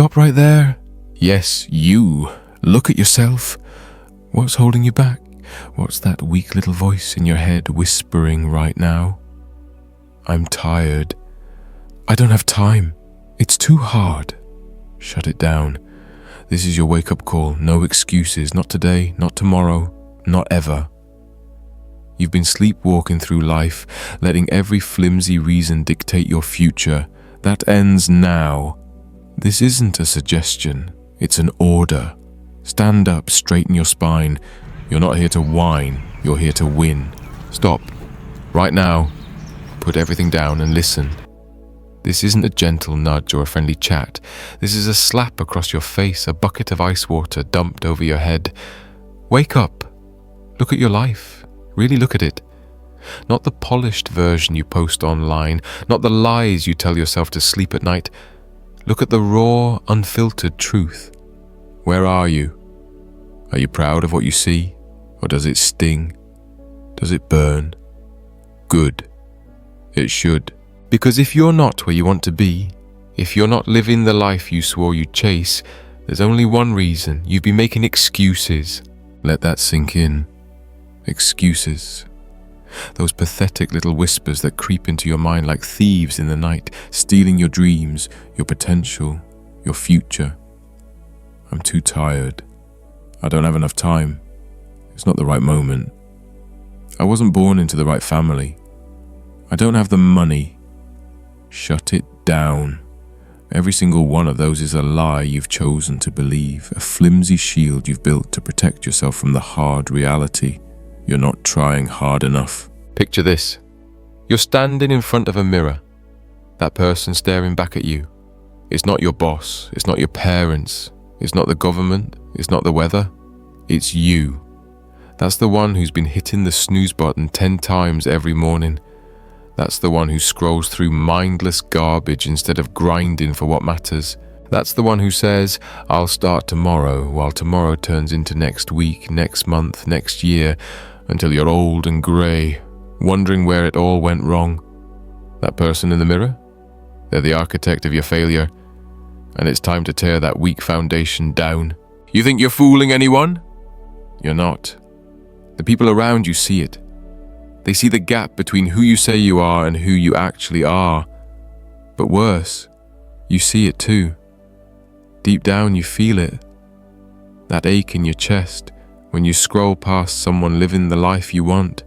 Stop right there. Yes, you. Look at yourself. What's holding you back? What's that weak little voice in your head whispering right now? I'm tired. I don't have time. It's too hard. Shut it down. This is your wake-up call. No excuses. Not today, not tomorrow, not ever. You've been sleepwalking through life, letting every flimsy reason dictate your future. That ends now. This isn't a suggestion. It's an order. Stand up, straighten your spine. You're not here to whine. You're here to win. Stop. Right now. Put everything down and listen. This isn't a gentle nudge or a friendly chat. This is a slap across your face, a bucket of ice water dumped over your head. Wake up. Look at your life. Really look at it. Not the polished version you post online, not the lies you tell yourself to sleep at night. Look at the raw, unfiltered truth. Where are you? Are you proud of what you see? Or does it sting? Does it burn? Good. It should. Because if you're not where you want to be, if you're not living the life you swore you'd chase, there's only one reason. You've been making excuses. Let that sink in. Excuses. Those pathetic little whispers that creep into your mind like thieves in the night, stealing your dreams, your potential, your future. I'm too tired. I don't have enough time. It's not the right moment. I wasn't born into the right family. I don't have the money. Shut it down. Every single one of those is a lie you've chosen to believe, a flimsy shield you've built to protect yourself from the hard reality. You're not trying hard enough. Picture this. You're standing in front of a mirror. That person staring back at you. It's not your boss. It's not your parents. It's not the government. It's not the weather. It's you. That's the one who's been hitting the snooze button 10 times every morning. That's the one who scrolls through mindless garbage instead of grinding for what matters. That's the one who says, I'll start tomorrow, while tomorrow turns into next week, next month, next year, until you're old and grey, wondering where it all went wrong. That person in the mirror? They're the architect of your failure, and it's time to tear that weak foundation down. You think you're fooling anyone? You're not. The people around you see it. They see the gap between who you say you are and who you actually are. But worse, you see it too. Deep down you feel it. That ache in your chest when you scroll past someone living the life you want.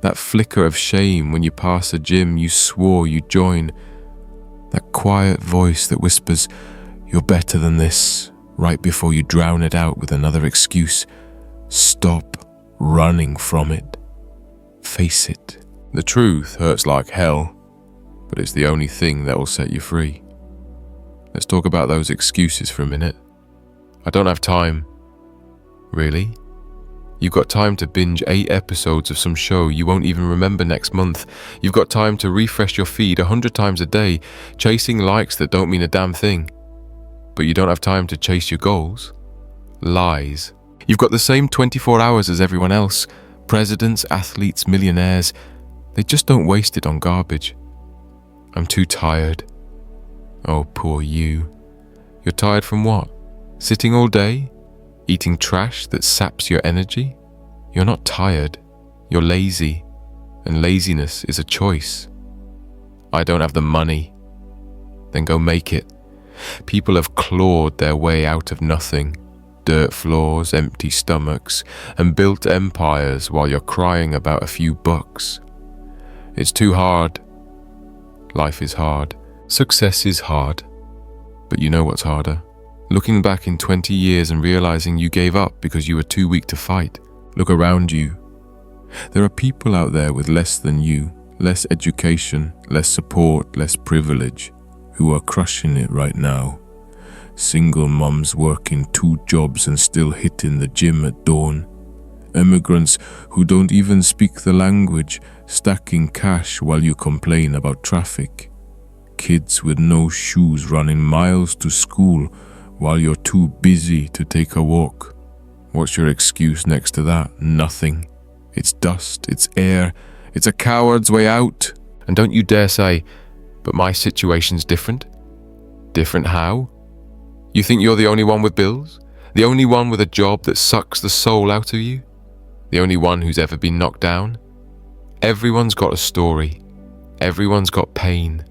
That flicker of shame when you pass a gym you swore you'd join. That quiet voice that whispers, you're better than this, right before you drown it out with another excuse. Stop running from it. Face it. The truth hurts like hell, but it's the only thing that will set you free. Let's talk about those excuses for a minute. I don't have time. Really? You've got time to binge 8 episodes of some show you won't even remember next month. You've got time to refresh your feed 100 times a day, chasing likes that don't mean a damn thing. But you don't have time to chase your goals. Lies. You've got the same 24 hours as everyone else. Presidents, athletes, millionaires. They just don't waste it on garbage. I'm too tired. Oh, poor you. You're tired from what? Sitting all day? Eating trash that saps your energy? You're not tired. You're lazy. And laziness is a choice. I don't have the money. Then go make it. People have clawed their way out of nothing. Dirt floors, empty stomachs, and built empires while you're crying about a few bucks. It's too hard. Life is hard. Success is hard. But you know what's harder? Looking back in 20 years and realizing you gave up because you were too weak to fight. Look around you. There are people out there with less than you, less education, less support, less privilege, who are crushing it right now. Single mums working 2 jobs and still hitting the gym at dawn. Immigrants who don't even speak the language, stacking cash while you complain about traffic. Kids with no shoes running miles to school while you're too busy to take a walk. What's your excuse next to that? Nothing. It's dust, it's air, it's a coward's way out. And don't you dare say, but my situation's different. Different how? You think you're the only one with bills? The only one with a job that sucks the soul out of you? The only one who's ever been knocked down? Everyone's got a story. Everyone's got pain.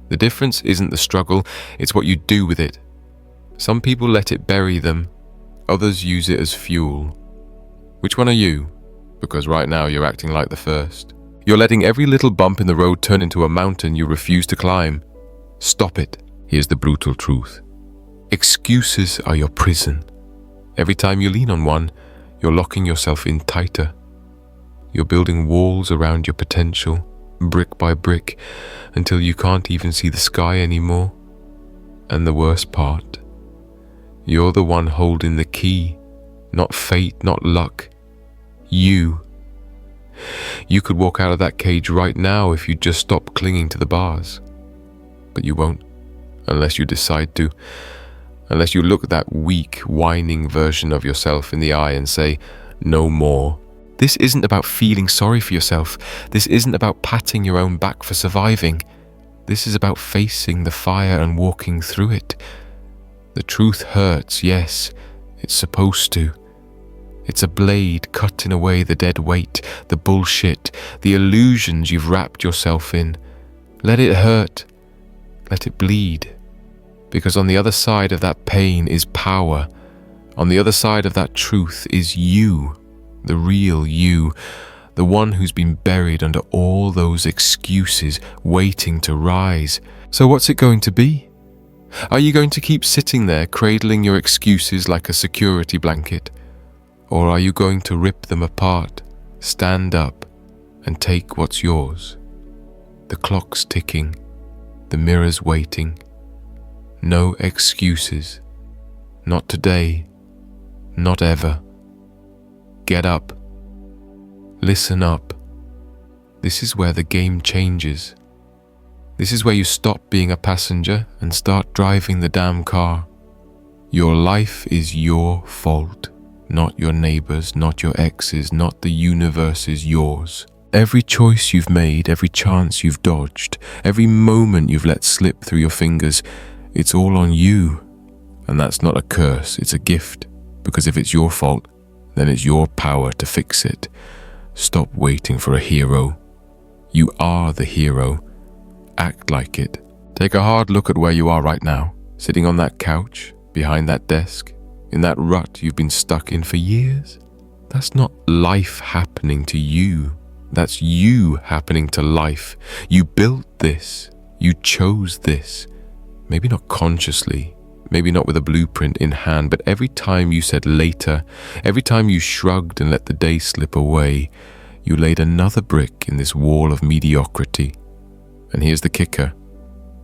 The difference isn't the struggle, it's what you do with it. Some people let it bury them, others use it as fuel. Which one are you? Because right now you're acting like the first. You're letting every little bump in the road turn into a mountain you refuse to climb. Stop it. Here's the brutal truth. Excuses are your prison. Every time you lean on one, you're locking yourself in tighter. You're building walls around your potential, brick by brick, until you can't even see the sky anymore. And the worst part, you're the one holding the key, not fate, not luck. You could walk out of that cage right now if you just stop clinging to the bars. But you won't, unless you decide to. Unless you look that weak, whining version of yourself in the eye and say, no more. This isn't about feeling sorry for yourself. This isn't about patting your own back for surviving. This is about facing the fire and walking through it. The truth hurts, yes, it's supposed to. It's a blade cutting away the dead weight, the bullshit, the illusions you've wrapped yourself in. Let it hurt. Let it bleed. Because on the other side of that pain is power. On the other side of that truth is you, the real you, the one who's been buried under all those excuses waiting to rise. So what's it going to be? Are you going to keep sitting there cradling your excuses like a security blanket? Or are you going to rip them apart, stand up, and take what's yours? The clock's ticking, the mirror's waiting. No excuses. Not today. Not ever. Get up. Listen up. This is where the game changes. This is where you stop being a passenger and start driving the damn car. Your life is your fault, not your neighbor's, not your ex's, not the universe's, yours. Every choice you've made, every chance you've dodged, every moment you've let slip through your fingers, it's all on you. And that's not a curse, it's a gift. Because if it's your fault, then it's your power to fix it. Stop waiting for a hero. You are the hero. Act like it. Take a hard look at where you are right now, sitting on that couch, behind that desk, in that rut you've been stuck in for years. That's not life happening to you. That's you happening to life. You built this. You chose this. Maybe not consciously, maybe not with a blueprint in hand, but every time you said later, every time you shrugged and let the day slip away, you laid another brick in this wall of mediocrity. And here's the kicker.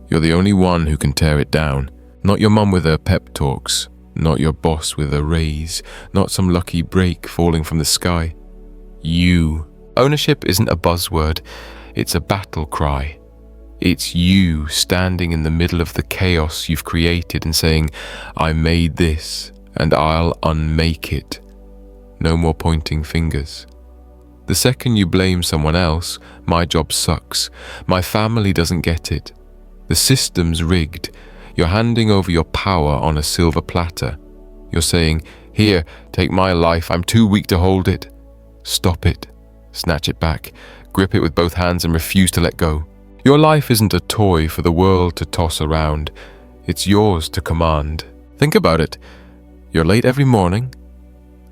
You're the only one who can tear it down. Not your mum with her pep talks, not your boss with a raise, not some lucky break falling from the sky. You. Ownership isn't a buzzword, it's a battle cry. It's you standing in the middle of the chaos you've created and saying, I made this and I'll unmake it. No more pointing fingers. The second you blame someone else, my job sucks, my family doesn't get it, the system's rigged, you're handing over your power on a silver platter. You're saying, here, take my life, I'm too weak to hold it. Stop it. Snatch it back. Grip it with both hands and refuse to let go. Your life isn't a toy for the world to toss around. It's yours to command. Think about it. You're late every morning.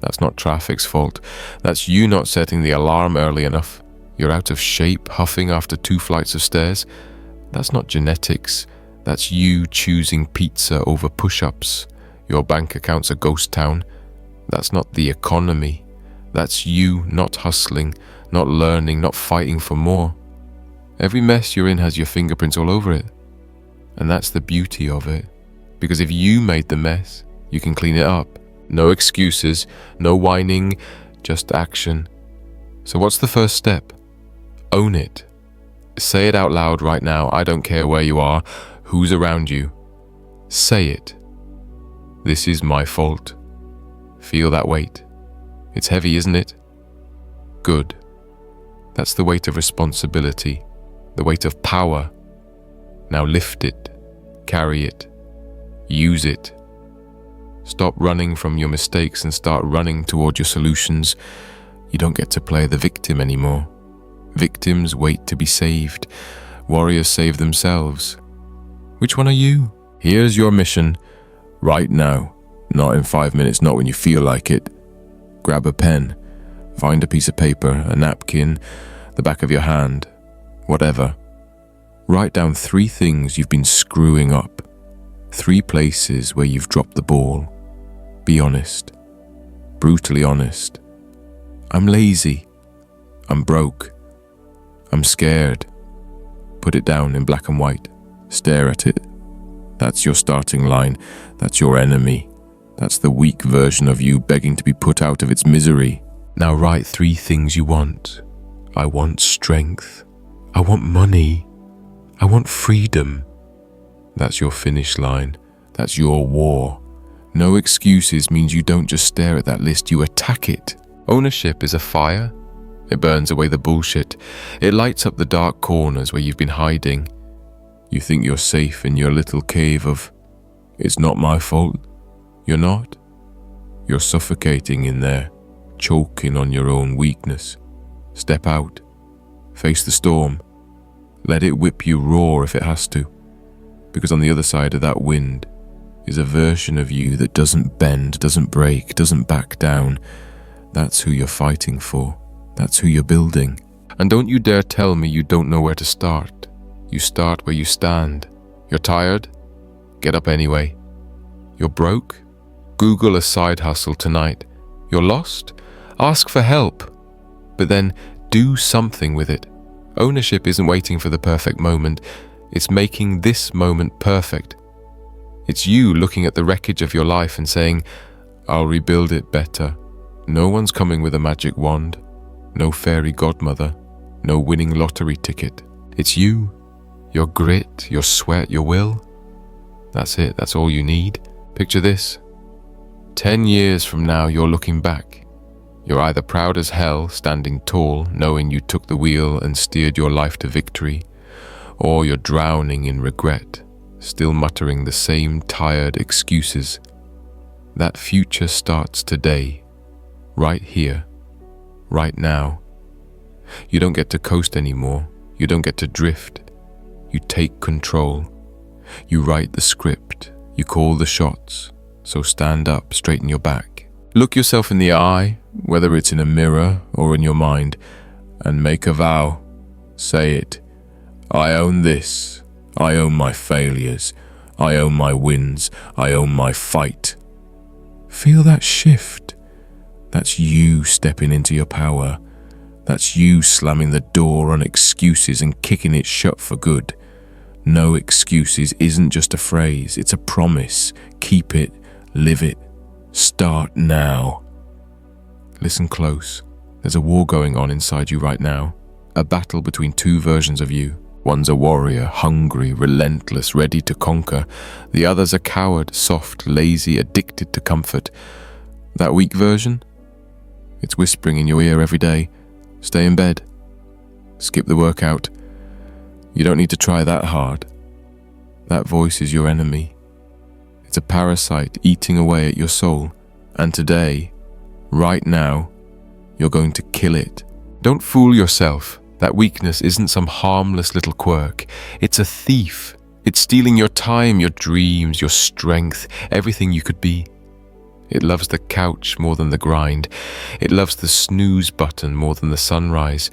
That's not traffic's fault. That's you not setting the alarm early enough. You're out of shape, huffing after 2 flights of stairs. That's not genetics. That's you choosing pizza over push-ups. Your bank account's a ghost town. That's not the economy. That's you not hustling, not learning, not fighting for more. Every mess you're in has your fingerprints all over it. And that's the beauty of it. Because if you made the mess, you can clean it up. No excuses, no whining, just action. So what's the first step? Own it. Say it out loud right now. I don't care where you are, who's around you. Say it. This is my fault. Feel that weight. It's heavy, isn't it? Good. That's the weight of responsibility, the weight of power. Now lift it, carry it, use it, Stop running from your mistakes and start running toward your solutions. You don't get to play the victim anymore. Victims wait to be saved. Warriors save themselves. Which one are you? Here's your mission. Right now. Not in 5 minutes, not when you feel like it. Grab a pen. Find a piece of paper, a napkin, the back of your hand. Whatever. Write down 3 things you've been screwing up. 3 places where you've dropped the ball. Be honest. Brutally honest. I'm lazy. I'm broke. I'm scared. Put it down in black and white. Stare at it. That's your starting line. That's your enemy. That's the weak version of you begging to be put out of its misery. Now write 3 things you want. I want strength. I want money. I want freedom. That's your finish line. That's your war. No excuses means you don't just stare at that list, you attack it. Ownership is a fire. It burns away the bullshit. It lights up the dark corners where you've been hiding. You think you're safe in your little cave of, it's not my fault. You're not. You're suffocating in there, choking on your own weakness. Step out. Face the storm. Let it whip you raw if it has to. Because on the other side of that wind is a version of you that doesn't bend, doesn't break, doesn't back down. That's who you're fighting for. That's who you're building. And don't you dare tell me you don't know where to start. You start where you stand. You're tired? Get up anyway. You're broke? Google a side hustle tonight. You're lost? Ask for help. But then do something with it. Ownership isn't waiting for the perfect moment. It's making this moment perfect. It's you looking at the wreckage of your life and saying, I'll rebuild it better. No one's coming with a magic wand. No fairy godmother. No winning lottery ticket. It's you. Your grit, your sweat, your will. That's it. That's all you need. Picture this. 10 years from now, you're looking back. You're either proud as hell, standing tall, knowing you took the wheel and steered your life to victory, or you're drowning in regret, still muttering the same tired excuses. That future starts today, right here, right now. You don't get to coast anymore. You don't get to drift. You take control. You write the script. You call the shots. So stand up, straighten your back. Look yourself in the eye, whether it's in a mirror or in your mind, and make a vow. Say it. I own this. I own my failures. I own my wins. I own my fight. Feel that shift. That's you stepping into your power. That's you slamming the door on excuses and kicking it shut for good. No excuses isn't just a phrase, it's a promise. Keep it, live it. Start now. Listen close. There's a war going on inside you right now. A battle between 2 versions of you. One's a warrior, hungry, relentless, ready to conquer. The other's a coward, soft, lazy, addicted to comfort. That weak version? It's whispering in your ear every day. Stay in bed. Skip the workout. You don't need to try that hard. That voice is your enemy. It's a parasite eating away at your soul. And today, right now, you're going to kill it. Don't fool yourself. That weakness isn't some harmless little quirk. It's a thief. It's stealing your time, your dreams, your strength, everything you could be. It loves the couch more than the grind. It loves the snooze button more than the sunrise.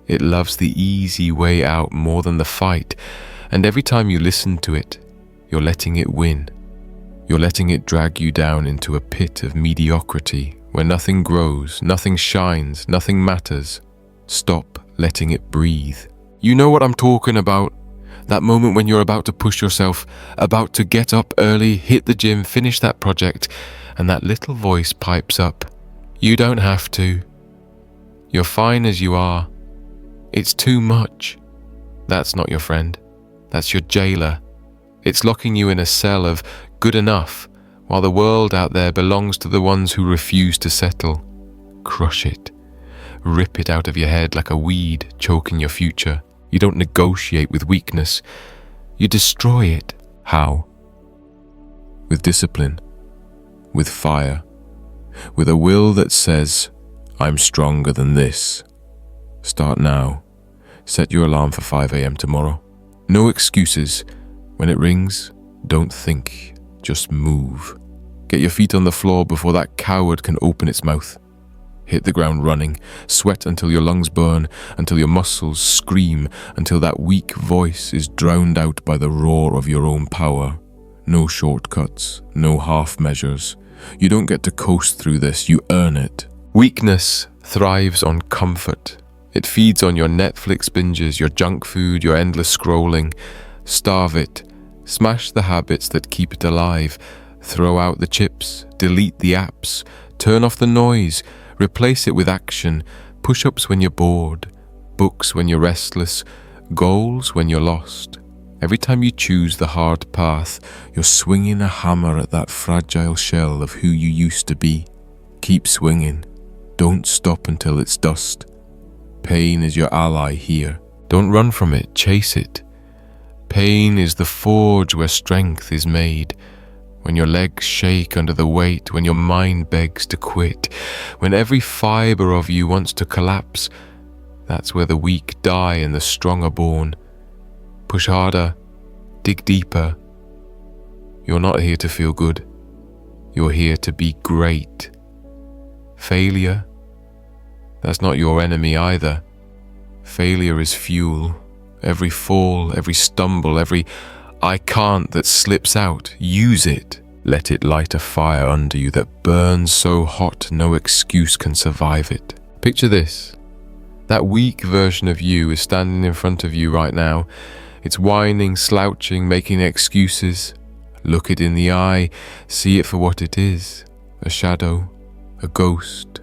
It loves the easy way out more than the fight. And every time you listen to it, you're letting it win. You're letting it drag you down into a pit of mediocrity where nothing grows, nothing shines, nothing matters. Stop letting it breathe. You know what I'm talking about. That moment when you're about to push yourself, about to get up early, hit the gym, finish that project, and that little voice pipes up. You don't have to. You're fine as you are. It's too much. That's not your friend. That's your jailer. It's locking you in a cell of good enough, while the world out there belongs to the ones who refuse to settle. Crush it. Rip it out of your head like a weed choking your future. You don't negotiate with weakness. You destroy it. How? With discipline. with fire, with a will that says, I'm stronger than this. Start now. Set your alarm for 5 a.m. tomorrow. No excuses. When it rings, don't think, just move. Get your feet on the floor before that coward can open its mouth. Hit the ground running, sweat until your lungs burn, until your muscles scream, until that weak voice is drowned out by the roar of your own power. No shortcuts, no half measures. You don't get to coast through this, you earn it. Weakness thrives on comfort. It feeds on your Netflix binges, your junk food, your endless scrolling. Starve it. Smash the habits that keep it alive. Throw out the chips, delete the apps, turn off the noise, replace it with action, push-ups when you're bored, books when you're restless, goals when you're lost. Every time you choose the hard path, you're swinging a hammer at that fragile shell of who you used to be. Keep swinging. Don't stop until it's dust. Pain is your ally here. Don't run from it, chase it. Pain is the forge where strength is made. When your legs shake under the weight, when your mind begs to quit, when every fiber of you wants to collapse, that's where the weak die and the strong are born. Push harder, dig deeper. You're not here to feel good. You're here to be great. Failure, that's not your enemy either. Failure is fuel. Every fall, every stumble, every I can't that slips out, use it. Let it light a fire under you that burns so hot no excuse can survive it. Picture this. That weak version of you is standing in front of you right now. It's whining, slouching, making excuses. Look it in the eye, see it for what it is. A shadow, a ghost,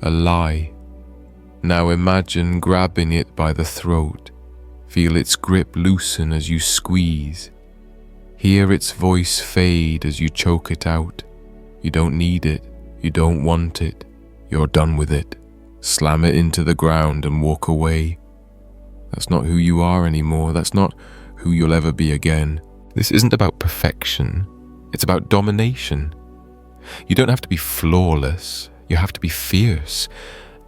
a lie. Now imagine grabbing it by the throat. Feel its grip loosen as you squeeze. Hear its voice fade as you choke it out. You don't need it. You don't want it. You're done with it. Slam it into the ground and walk away. That's not who you are anymore. That's not who you'll ever be again. This isn't about perfection. It's about domination. You don't have to be flawless. You have to be fierce.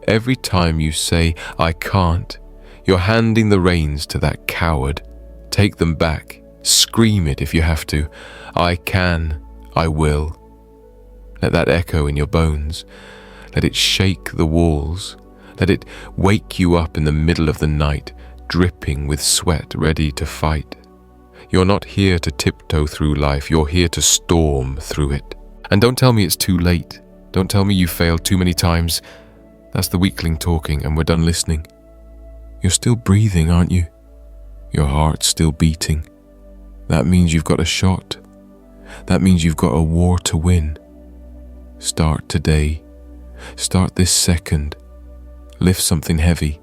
Every time you say, I can't, you're handing the reins to that coward. Take them back. Scream it if you have to. I can. I will. Let that echo in your bones. Let it shake the walls. Let it wake you up in the middle of the night, dripping with sweat, ready to fight. You're not here to tiptoe through life. You're here to storm through it. And don't tell me it's too late. Don't tell me you failed too many times. That's the weakling talking and we're done listening. You're still breathing, aren't you? Your heart's still beating. That means you've got a shot. That means you've got a war to win. Start today. Start this second. Lift something heavy.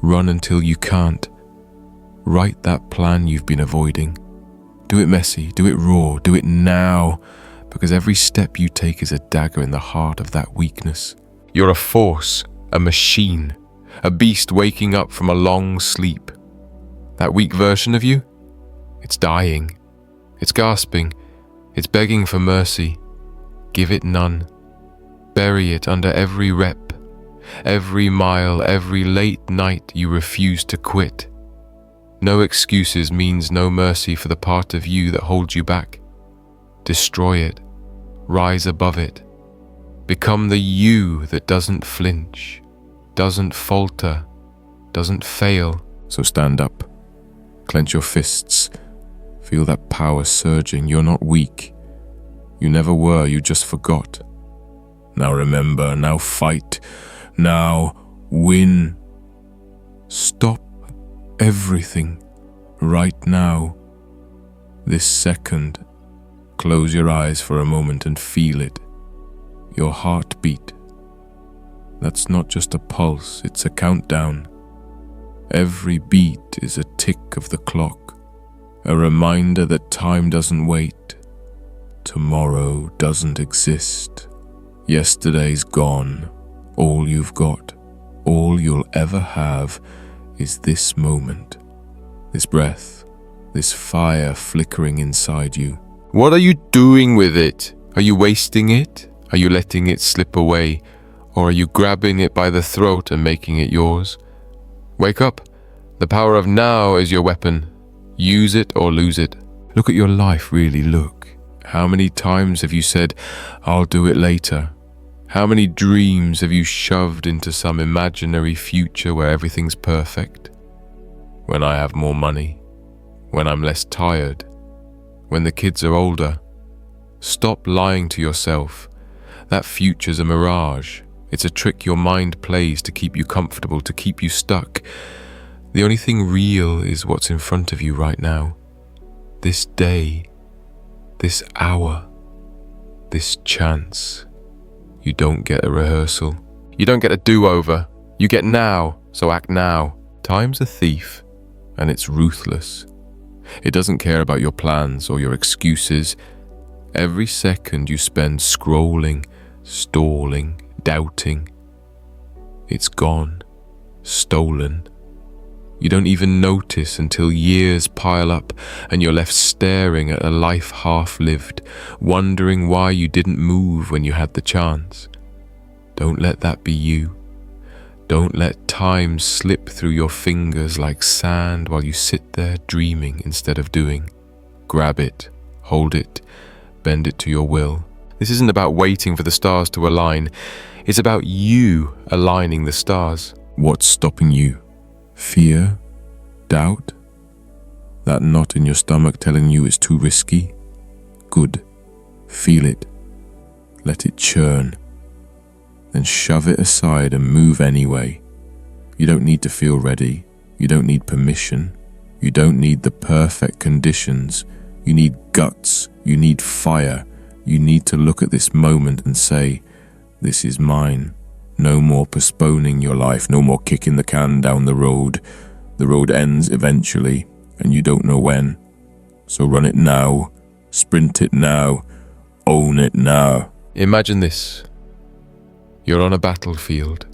Run until you can't. Write that plan you've been avoiding. Do it messy, do it raw, do it now, because every step you take is a dagger in the heart of that weakness. You're a force, a machine, a beast waking up from a long sleep. That weak version of you? It's dying. It's gasping. It's begging for mercy. Give it none. Bury it under every rep, every mile, every late night you refuse to quit. No excuses means no mercy for the part of you that holds you back. Destroy it. Rise above it. Become the you that doesn't flinch, doesn't falter, doesn't fail. So stand up. Clench your fists. Feel that power surging. You're not weak. You never were, you just forgot. Now remember, now fight, now win. Stop everything right now. This second, close your eyes for a moment and feel it. Your heartbeat. That's not just a pulse, it's a countdown. Every beat is a tick of the clock, a reminder that time doesn't wait. Tomorrow doesn't exist. Yesterday's gone. All you've got, all you'll ever have is this moment, this breath, this fire flickering inside you. What are you doing with it? Are you wasting it? Are you letting it slip away? Or are you grabbing it by the throat and making it yours? Wake up. The power of now is your weapon. Use it or lose it. Look at your life, really look. How many times have you said, I'll do it later? How many dreams have you shoved into some imaginary future where everything's perfect? When I have more money, when I'm less tired, when the kids are older. Stop lying to yourself. That future's a mirage. It's a trick your mind plays to keep you comfortable, to keep you stuck. The only thing real is what's in front of you right now. This day, this hour, this chance. You don't get a rehearsal. You don't get a do-over. You get now, so act now. Time's a thief, and it's ruthless. It doesn't care about your plans or your excuses. Every second you spend scrolling, stalling, doubting, it's gone, stolen. You don't even notice until years pile up and you're left staring at a life half-lived, wondering why you didn't move when you had the chance. Don't let that be you. Don't let time slip through your fingers like sand while you sit there dreaming instead of doing. Grab it, hold it, bend it to your will. This isn't about waiting for the stars to align. It's about you aligning the stars. What's stopping you? Fear? Doubt? That knot in your stomach telling you it's too risky? Good. Feel it. Let it churn. Then shove it aside and move anyway. You don't need to feel ready. You don't need permission. You don't need the perfect conditions. You need guts. You need fire. You need to look at this moment and say, this is mine. No more postponing your life, no more kicking the can down the road. The road ends eventually, and you don't know when. So run it now, sprint it now, own it now. Imagine this. You're on a battlefield.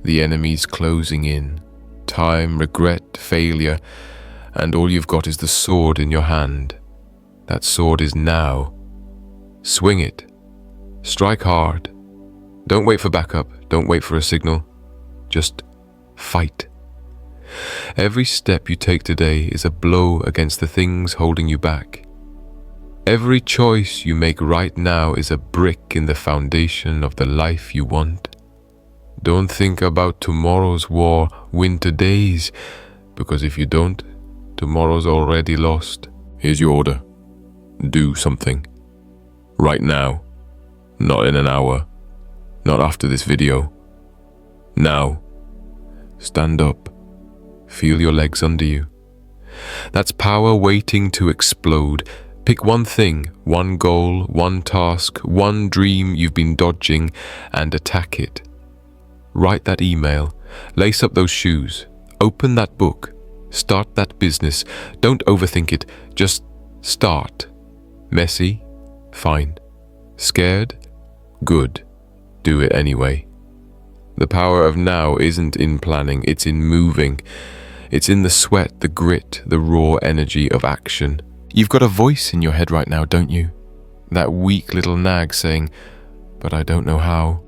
The enemy's closing in. Time, regret, failure, and all you've got is the sword in your hand. That sword is now. Swing it. Strike hard. Don't wait for backup. Don't wait for a signal. Just fight. Every step you take today is a blow against the things holding you back. Every choice you make right now is a brick in the foundation of the life you want. Don't think about tomorrow's war. Win today's, because if you don't, tomorrow's already lost. Here's your order. Do something. Right now. Not in an hour. Not after this video. Now. Stand up. Feel your legs under you. That's power waiting to explode. Pick one thing, one goal, one task, one dream you've been dodging, and attack it. Write that email. Lace up those shoes. Open that book. Start that business. Don't overthink it. Just start. Messy? Fine. Scared? Good. Do it anyway. The power of now isn't in planning, it's in moving. It's in the sweat, the grit, the raw energy of action. You've got a voice in your head right now, don't you? That weak little nag saying, but I don't know how.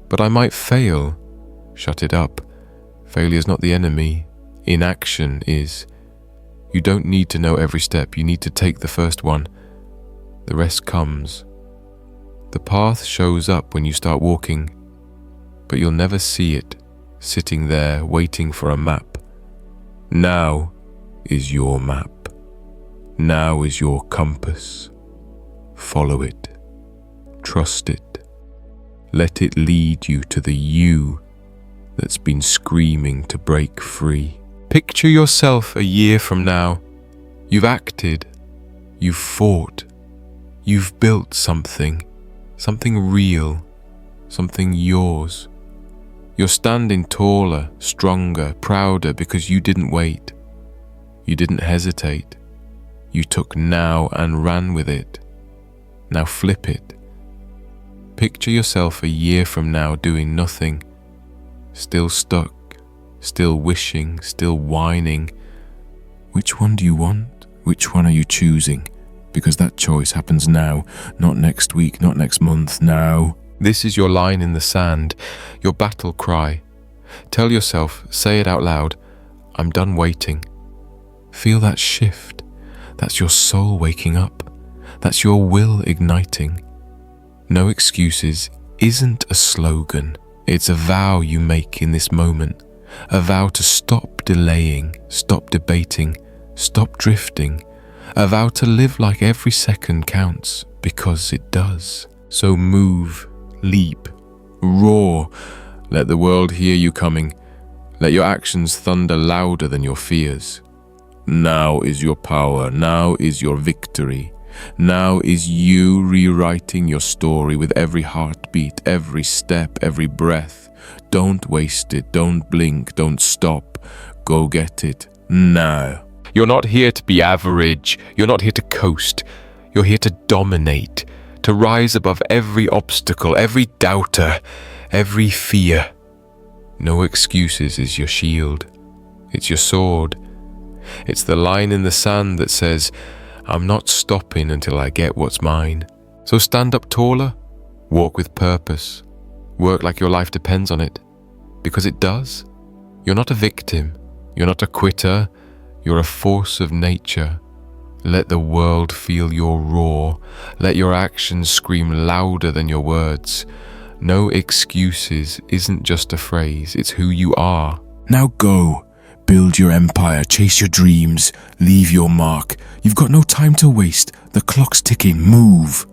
But I might fail. Shut it up. Failure's not the enemy. Inaction is. You don't need to know every step, you need to take the first one. The rest comes. The path shows up when you start walking, but you'll never see it, sitting there waiting for a map. Now is your map. Now is your compass. Follow it. Trust it. Let it lead you to the you that's been screaming to break free. Picture yourself a year from now. You've acted. You've fought. You've built something. Something real, something yours. You're standing taller, stronger, prouder because you didn't wait. You didn't hesitate. You took now and ran with it. Now flip it. Picture yourself a year from now doing nothing, still stuck, still wishing, still whining. Which one do you want? Which one are you choosing? because that choice happens now, not next week, not next month, now. This is your line in the sand, your battle cry. Tell yourself, say it out loud, I'm done waiting. Feel that shift. That's your soul waking up. That's your will igniting. No excuses isn't a slogan. It's a vow you make in this moment. A vow to stop delaying, stop debating, stop drifting. A vow to live like every second counts, because it does. So move, leap, roar. Let the world hear you coming. Let your actions thunder louder than your fears. Now is your power. Now is your victory. Now is you rewriting your story with every heartbeat, every step, every breath. Don't waste it. Don't blink. Don't stop. Go get it now. You're not here to be average. You're not here to coast. You're here to dominate, to rise above every obstacle, every doubter, every fear. No excuses is your shield. It's your sword. It's the line in the sand that says, I'm not stopping until I get what's mine. So stand up taller, walk with purpose, work like your life depends on it, because it does. You're not a victim. You're not a quitter. You're a force of nature. Let the world feel your roar. Let your actions scream louder than your words. No excuses isn't just a phrase, it's who you are. Now go. Build your empire, chase your dreams, leave your mark. You've got no time to waste. The clock's ticking. Move.